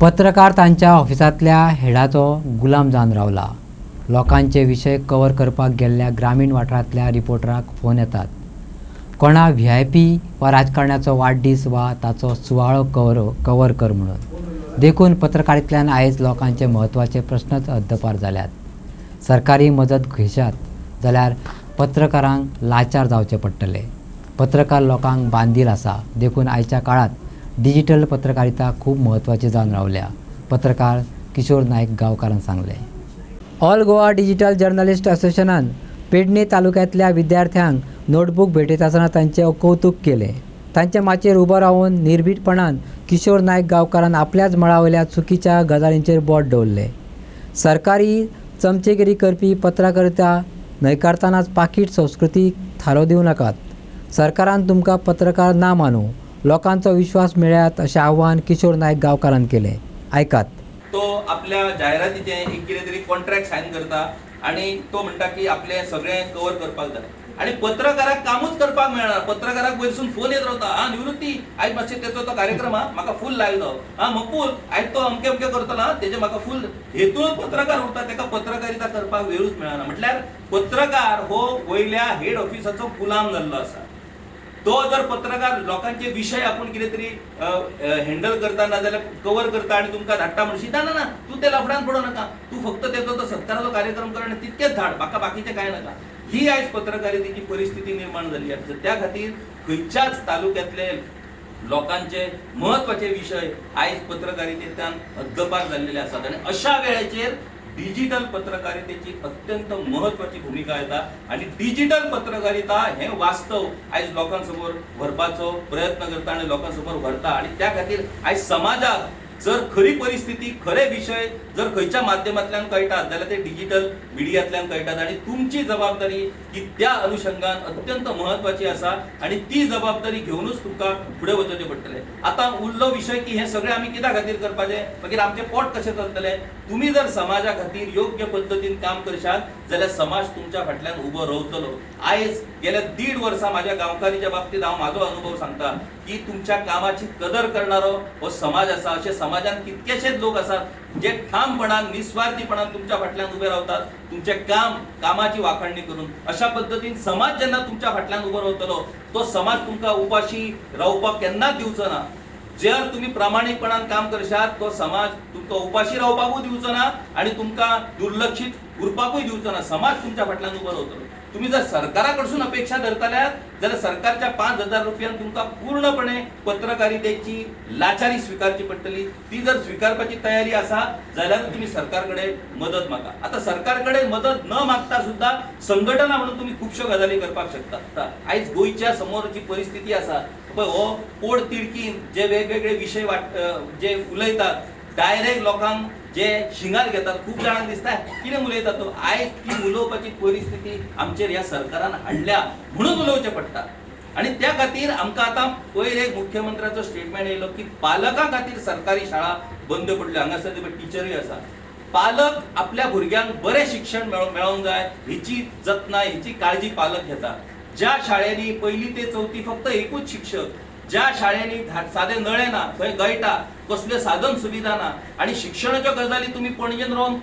पत्रकार तांच्या ऑफिसांतल्या हेडाचो गुलाम जावन रावला. लोकांचे विशय कवर करपाक गेल्ल्या ग्रामीण वाठारांतल्या रिपोर्टराक फोन येतात. कोणा VIP वा राजकारण्याचो वाडदीस वा ताचो सुवाळो कवर कर म्हणून. देखून पत्रकारितेंतल्यान आयज लोकांचे म्हत्वाचे प्रश्नच हद्दपार जाल्यात. सरकारी मजत घेशात जाल्यार पत्रकारांक लाचार जावचे पडटले. पत्रकार लोकांक बांदील आसा. देखून आयच्या काळात डिजिटल पत्रकारिता खूब म्हत्वाची जावन रावल्या. पत्रकार किशोर नायक गांवकारान सांगले. ऑल गोवा डिजिटल जर्नलिस्ट असोसिएशनान पेडणे तालुक्यांतल्या विद्यार्थ्यांक नोटबूक भेटयताना तांचे कौतुक केले. तांच्या माचयेर उबो रावन निर्भीडपणान किशोर नायक गांवकारान आपल्याच मळावयल्या चुकीच्या गजालींचेर बोट दवरले. सरकारी चमचेगिरी करपी पत्रकारिता न्हयकारतनाच पाकीट संस्कृतीक थारो दिवं नाकात. सरकारान तुमकां पत्रकार ना मानूं, लोकांचो विश्वास मेळ्यात अशें आव्हान किशोर नायक गांवकारान केले. ऐकात. तो आपल्या जाहिरातीचे एक कितें तरी कॉन्ट्रॅक्ट सायन करता आणि तो म्हणटा की आपले सगळें कवर करपाक जाय आणि पत्रकाराक कामूच करपाक मेळना. पत्रकाराक वयरसून फोन येत रावता, निवृत्ती आयज मातशें तेचो तो कार्यक्रम म्हाका फूल लायव जाव, मपूल आयज तो अमकें अमकें करतलो, तेजे म्हाका फूल. हेतून पत्रकार उरता, तेका पत्रकारिता करपाक वेळूच मेळना. म्हटल्यार पत्रकार हो वयल्या हेड ऑफिसाचो गुलाम जाल्लो आसा. तो जर पत्रकार लोकांचे विषय आपण कितें तरी हँडल करता ना जाल्यार कवर करता आणि तुमकां धाडटा म्हणशी ना ना तू ते लफड्यान पडो नाका, तू फक्त तेचो तो सत्काराचो कार्यक्रम कर आनी तितकेच धाड, म्हाका बाकीचें कांय नाका. ही आयज पत्रकारितेची परिस्थिती निर्माण जाल्ली आसा. त्या खातीर खंयच्याच तालुक्यांतले लोकांचे महत्वाचे विशय आयज पत्रकारितेंतल्यान हद्दपार जाल्लेले आसात आनी अशा वेळाचेर डिजिटल पत्रकारितेची अत्यंत महत्वाची भूमिका येता आणि डिजिटल पत्रकारिता हे वास्तव आयज लोकांसमोर व्हरपाचो प्रयत्न करता आणि लोकांसमोर व्हरता. आणि त्या खातीर आयज समाजाक जर खरी परिस्थिती, खरे विषय जर खंयच्या माध्यमांतल्यान कळटात जाल्यार ते डिजिटल मिडियांतल्यान कळटात आणि तुमची जबाबदारी ही त्या अनुषंगान अत्यंत महत्वाची आसा आणि ती जबाबदारी घेवनूच तुमकां फुडें वचचें पडटलें. आतां उरलो विशय की हे सगळें आमी कित्या खातीर करपाचें, मागीर आमचें पोट कशें चलतलें. तुमी जर समाजा खातीर योग्य पद्दतीन काम करशात जाल्यार समाज तुमच्या फाटल्यान उबो रावतलो. आयज गेल्या 1.5 वर्सां म्हाज्या गांवकारीच्या बाबतींत हांव म्हाजो अनुभव सांगता की तुमच्या कामाची कदर करणारो हो समाज आसा. अशे समाजान कितकेशेच लोक आसात जे ठामपणान निस्वार्थीपणान तुमच्या फाटल्यान उबे रावतात, तुमचे कामाची वाखाणणी करून. अशा पद्दतीन समाज जेन्ना तुमच्या फाटल्यान उबो रावतलो तो समाज तुमकां उपाशी रावपाक केन्नाच दिवचो ना. जर तुम्ही प्रामाणिकपणान काम करशात तो समाज तुमकां उपाशी रावपाकूय दिवचो ना आणि तुमकां दुर्लक्षित उरपाकूय दिवचो ना. समाज तुमच्या फाटल्यान उबो रावतलो. तुम्ही जर सरकारा कडसून अपेक्षा धरतल्यात जाल्यार सरकारच्या 5,000 रुपयान तुमकां पूर्णपणे पत्रकारितेची लाचारी स्वीकारची पडटली. ती जर स्वीकारपाची तयारी आसा जाल्यार तुम्ही सरकारकडे मदत मागा. आता सरकारकडे मदत न मागता सुद्धा संघटना म्हणून तुम्ही खूपश्यो गजाली करपाक शकता. आयज गोंयच्या समोरची परिस्थिती आसा पळय, हो पोड तिडकीन जे वेगवेगळे विषय जे उलयतात, डायरेक्ट लोकांक जे शिंगार घेतात, खूप जाणांक दिसता कितें उलयतात तो. आयज ती उलोवपाची परिस्थिती आमचेर ह्या सरकारान हाडल्या म्हणून उलोवचें पडटा. आणि त्या खातीर आमकां आतां पयर एक मुख्यमंत्र्याचो स्टेटमेंट येयलो की पालकां खातीर सरकारी शाळा बंद पडल्यो. हांगासर टिचरूय आसा. पालक आपल्या भुरग्यांक बरें शिक्षण मेळोवंक जाय हेची जतनाय, हेची काळजी पालक घेता. ज्या शाळेंनी 1ली ते 4थी फक्त एकूच शिक्षक, ज्या शाळेंनी साधे नळे ना, थंय गळटा, कसल्यो साधन सुविधा ना आणि शिक्षणाच्यो गजाली तुम्ही पणजेन रावन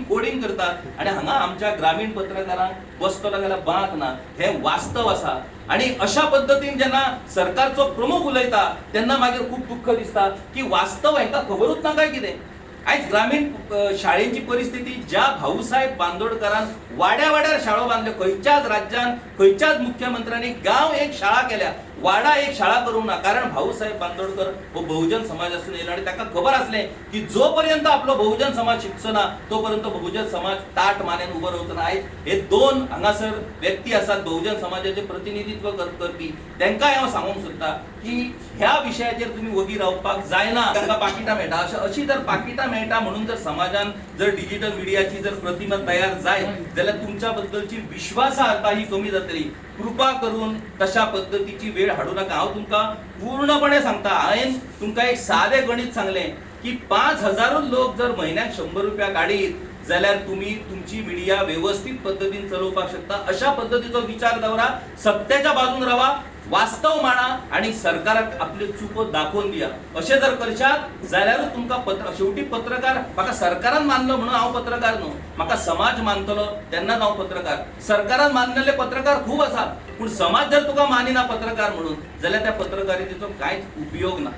कोडिंग करतात आणि हांगा आमच्या ग्रामीण पत्रकारांक बसतलो जाल्यार बांक ना. हे वास्तव आसा. आणि अशा पद्दतीन जेन्ना सरकारचो प्रमुख उलयता तेन्ना मागीर खूप दुःख दिसता की वास्तव हांकां खबरूच ना काय कितें. आयज ग्रामीण शाळेची परिस्थिती ज्या भाऊसाहेब बांदोडकरान वाड्यार शाळो बांदल्यो, खंयच्याच राज्यान खंयच्याच मुख्यमंत्र्यांनी गांव एक शाळा केल्या, वाडा एक शाळा करूंक ना. कारण भाऊसाहेब बांदोडकर हो बहुजन समाजासून येयलो आणि ताका खबर आसलें की जो पर्यंत आपलो बहुजन समाज शिकचो ना तोपर्यंत बहुजन समाज ताट मानेन उबो रावचो ना. आयज हे 2 हांगासर व्यक्ती आसात बहुजन समाजाचे प्रतिनिधित्व करपी, तांकांय हांव सांगूंक सोदता की ह्या विशयाचेर तुम्ही वगी रावपाक जायना. तांकां पाकिटां मेळटा, अशी जर पाकिटां मेळटा म्हणून जर समाजान जर डिजिटल मिडियाची जर प्रतिमा तयार जाय जाल्यार तुमच्या बद्दलची विश्वासार्हता ही कमी जातली. कृपा करून तशा पद्धतीची वेळ हाडू नका. हांव तुमकां पूर्णपणे सांगता. हांवें तुमकां एक सादें गणित सांगलें की 5,000 लोक जर म्हयन्याक 100 रुपया काडीत जाल्यार तुम्ही तुमची मिडिया व्यवस्थित पद्धतीन चलोवपाक शकता. अशा पद्धतीचो विचार दवरा, सत्याच्या बाजून रावा, वास्तव मांडा आणि सरकाराक आपली चुको दाखोवन दिया. अशें जर करशात जाल्यारूच तुमकां शेवटी पत्रकार, म्हाका सरकारान मानलो म्हणून हांव पत्रकार न्हू, म्हाका समाज मानतलो तेन्नाच हांव पत्रकार. सरकारान मानलेले पत्रकार खूब आसात, पूण समाज जर तुका मानिना पत्रकार म्हणून जाल्यार त्या पत्रकारितेचो कांयच उपयोग ना.